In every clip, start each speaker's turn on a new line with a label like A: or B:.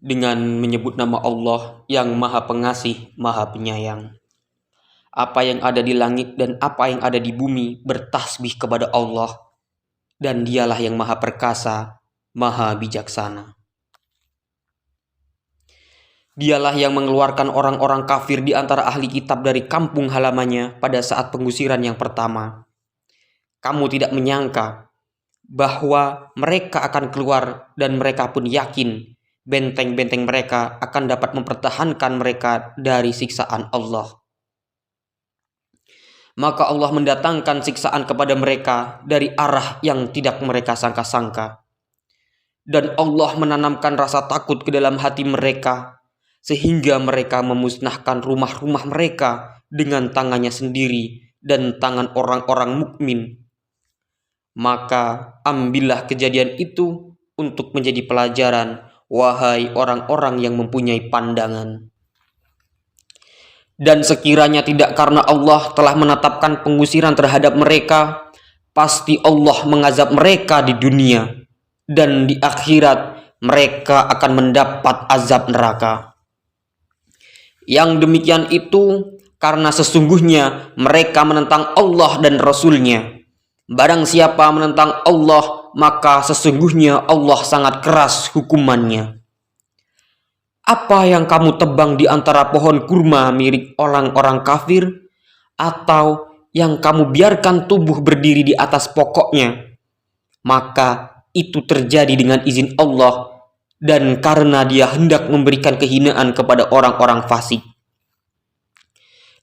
A: dengan menyebut nama Allah yang Maha Pengasih, Maha Penyayang. Apa yang ada di langit dan apa yang ada di bumi bertasbih kepada Allah, dan Dialah yang Maha Perkasa, Maha Bijaksana. Dialah yang mengeluarkan orang-orang kafir di antara ahli kitab dari kampung halamannya pada saat pengusiran yang pertama. Kamu tidak menyangka bahwa mereka akan keluar, dan mereka pun yakin benteng-benteng mereka akan dapat mempertahankan mereka dari siksaan Allah. Maka Allah mendatangkan siksaan kepada mereka dari arah yang tidak mereka sangka-sangka. Dan Allah menanamkan rasa takut ke dalam hati mereka, sehingga mereka memusnahkan rumah-rumah mereka dengan tangannya sendiri dan tangan orang-orang mukmin. Maka ambillah kejadian itu untuk menjadi pelajaran, wahai orang-orang yang mempunyai pandangan. Dan sekiranya tidak karena Allah telah menetapkan pengusiran terhadap mereka, pasti Allah mengazab mereka di dunia, dan di akhirat mereka akan mendapat azab neraka. Yang demikian itu karena sesungguhnya mereka menentang Allah dan Rasul-Nya. Barang siapa menentang Allah, maka sesungguhnya Allah sangat keras hukumannya. Apa yang kamu tebang di antara pohon kurma milik orang-orang kafir, atau yang kamu biarkan tumbuh berdiri di atas pokoknya, maka itu terjadi dengan izin Allah, dan karena Dia hendak memberikan kehinaan kepada orang-orang fasik.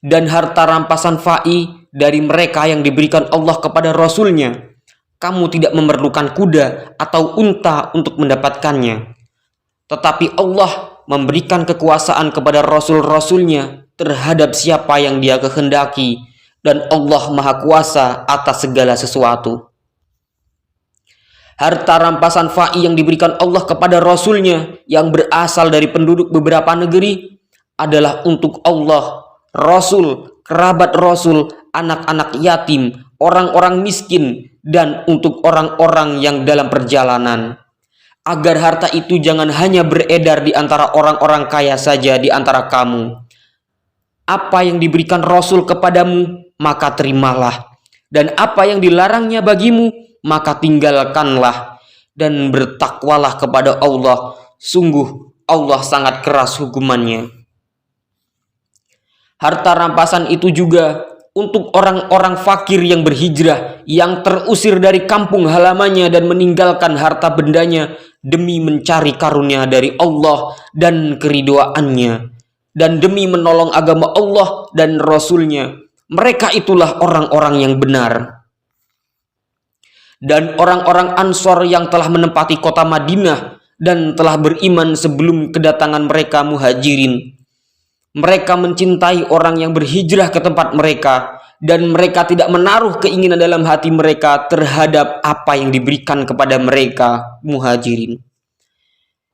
A: Dan harta rampasan fa'i dari mereka yang diberikan Allah kepada Rasul-Nya, kamu tidak memerlukan kuda atau unta untuk mendapatkannya. Tetapi Allah memberikan kekuasaan kepada Rasul-Rasul-Nya terhadap siapa yang Dia kehendaki, dan Allah Maha Kuasa atas segala sesuatu. Harta rampasan fa'i yang diberikan Allah kepada Rasul-Nya yang berasal dari penduduk beberapa negeri adalah untuk Allah, Rasul, kerabat Rasul, anak-anak yatim, orang-orang miskin, dan untuk orang-orang yang dalam perjalanan, agar harta itu jangan hanya beredar di antara orang-orang kaya saja di antara kamu. Apa yang diberikan Rasul kepadamu, maka terimalah, dan apa yang dilarangnya bagimu, maka tinggalkanlah, dan bertakwalah kepada Allah. Sungguh Allah sangat keras hukumannya. Harta rampasan itu juga untuk orang-orang fakir yang berhijrah, yang terusir dari kampung halamannya dan meninggalkan harta bendanya demi mencari karunia dari Allah dan keridhoannya, dan demi menolong agama Allah dan Rasul-Nya. Mereka itulah orang-orang yang benar. Dan orang-orang Ansor yang telah menempati kota Madinah dan telah beriman sebelum kedatangan mereka Muhajirin, mereka mencintai orang yang berhijrah ke tempat mereka, dan mereka tidak menaruh keinginan dalam hati mereka terhadap apa yang diberikan kepada mereka Muhajirin.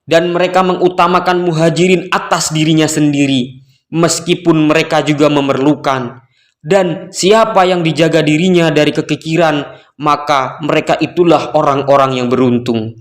A: Dan mereka mengutamakan Muhajirin atas dirinya sendiri, meskipun mereka juga memerlukan. Dan siapa yang dijaga dirinya dari kekikiran, maka mereka itulah orang-orang yang beruntung.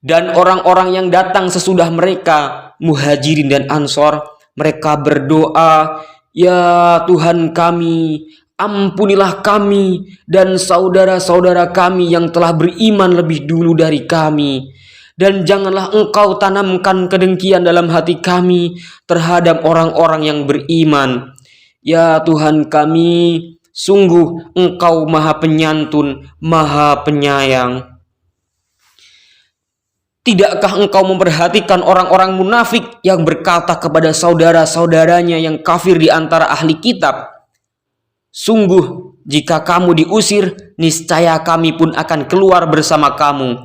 A: Dan orang-orang yang datang sesudah mereka, Muhajirin dan Ansor, mereka berdoa, "Ya Tuhan kami, ampunilah kami dan saudara-saudara kami yang telah beriman lebih dulu dari kami. Dan janganlah Engkau tanamkan kedengkian dalam hati kami terhadap orang-orang yang beriman. Ya Tuhan kami, sungguh Engkau Maha Penyantun, Maha Penyayang. Tidakkah Engkau memperhatikan orang-orang munafik yang berkata kepada saudara-saudaranya yang kafir di antara ahli kitab, sungguh jika kamu diusir, niscaya kami pun akan keluar bersama kamu,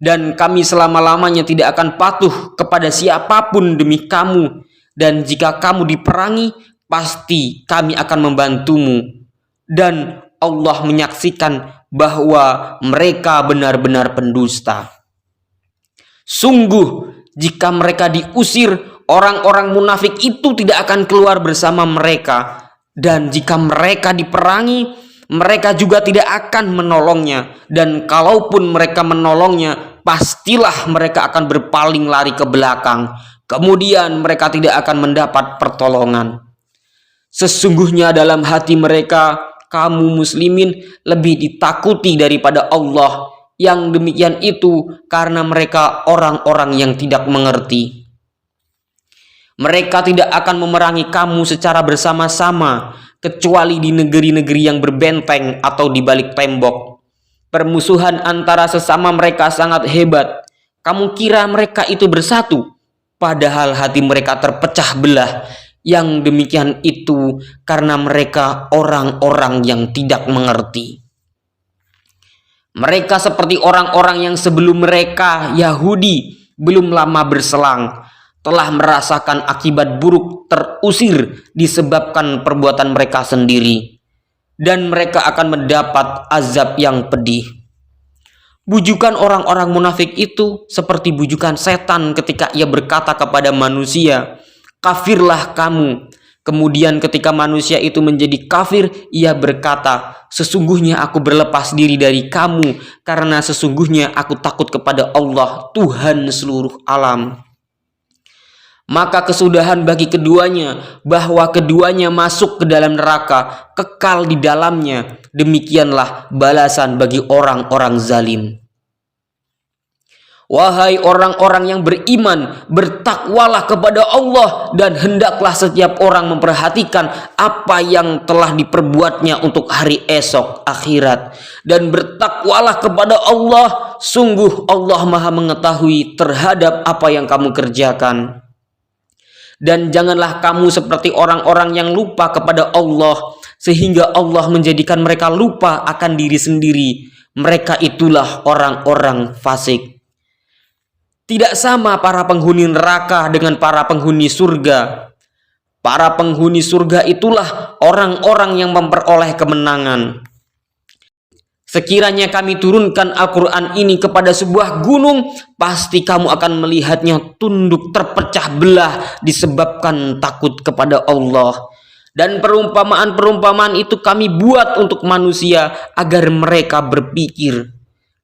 A: dan kami selama-lamanya tidak akan patuh kepada siapapun demi kamu, dan jika kamu diperangi, pasti kami akan membantumu. Dan Allah menyaksikan bahwa mereka benar-benar pendusta. Sungguh, jika mereka diusir, orang-orang munafik itu tidak akan keluar bersama mereka. Dan jika mereka diperangi, mereka juga tidak akan menolongnya. Dan kalaupun mereka menolongnya, pastilah mereka akan berpaling lari ke belakang. Kemudian mereka tidak akan mendapat pertolongan. Sesungguhnya dalam hati mereka, kamu muslimin lebih ditakuti daripada Allah. Yang demikian itu karena mereka orang-orang yang tidak mengerti. Mereka tidak akan memerangi kamu secara bersama-sama, kecuali di negeri-negeri yang berbenteng atau di balik tembok. Permusuhan antara sesama mereka sangat hebat. Kamu kira mereka itu bersatu, padahal hati mereka terpecah belah. Yang demikian itu karena mereka orang-orang yang tidak mengerti. Mereka seperti orang-orang yang sebelum mereka, Yahudi, belum lama berselang, telah merasakan akibat buruk terusir disebabkan perbuatan mereka sendiri, dan mereka akan mendapat azab yang pedih. Bujukan orang-orang munafik itu seperti bujukan setan ketika ia berkata kepada manusia, "Kafirlah kamu." Kemudian ketika manusia itu menjadi kafir, ia berkata, "Sesungguhnya aku berlepas diri dari kamu, karena sesungguhnya aku takut kepada Allah, Tuhan seluruh alam." Maka kesudahan bagi keduanya, bahwa keduanya masuk ke dalam neraka, kekal di dalamnya. Demikianlah balasan bagi orang-orang zalim. Wahai orang-orang yang beriman, bertakwalah kepada Allah, dan hendaklah setiap orang memperhatikan apa yang telah diperbuatnya untuk hari esok akhirat. Dan bertakwalah kepada Allah, sungguh Allah Maha mengetahui terhadap apa yang kamu kerjakan. Dan janganlah kamu seperti orang-orang yang lupa kepada Allah, sehingga Allah menjadikan mereka lupa akan diri sendiri. Mereka itulah orang-orang fasik. Tidak sama para penghuni neraka dengan para penghuni surga. Para penghuni surga itulah orang-orang yang memperoleh kemenangan. Sekiranya kami turunkan Al-Quran ini kepada sebuah gunung, pasti kamu akan melihatnya tunduk terpecah belah disebabkan takut kepada Allah. Dan perumpamaan-perumpamaan itu kami buat untuk manusia agar mereka berpikir,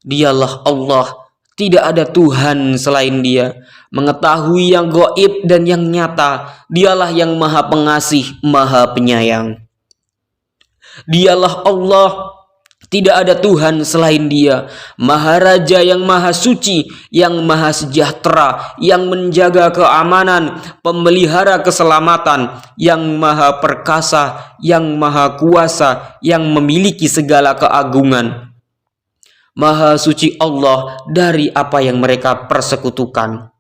A: Dialah Allah, tidak ada Tuhan selain Dia, mengetahui yang gaib dan yang nyata. Dialah yang Maha Pengasih, Maha Penyayang. Dialah Allah, tidak ada Tuhan selain Dia, Maharaja yang Maha Suci, yang Maha Sejahtera, yang menjaga keamanan, pemelihara keselamatan, yang Maha Perkasa, yang Maha Kuasa, yang memiliki segala keagungan. Maha suci Allah dari apa yang mereka persekutukan.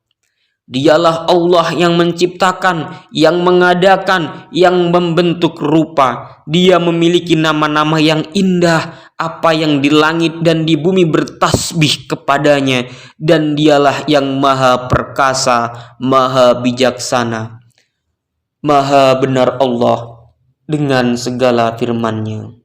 A: Dialah Allah yang menciptakan, yang mengadakan, yang membentuk rupa. Dia memiliki nama-nama yang indah. Apa yang di langit dan di bumi bertasbih kepadanya. Dan dialah yang Maha Perkasa, Maha Bijaksana. Maha benar Allah dengan segala firman-Nya.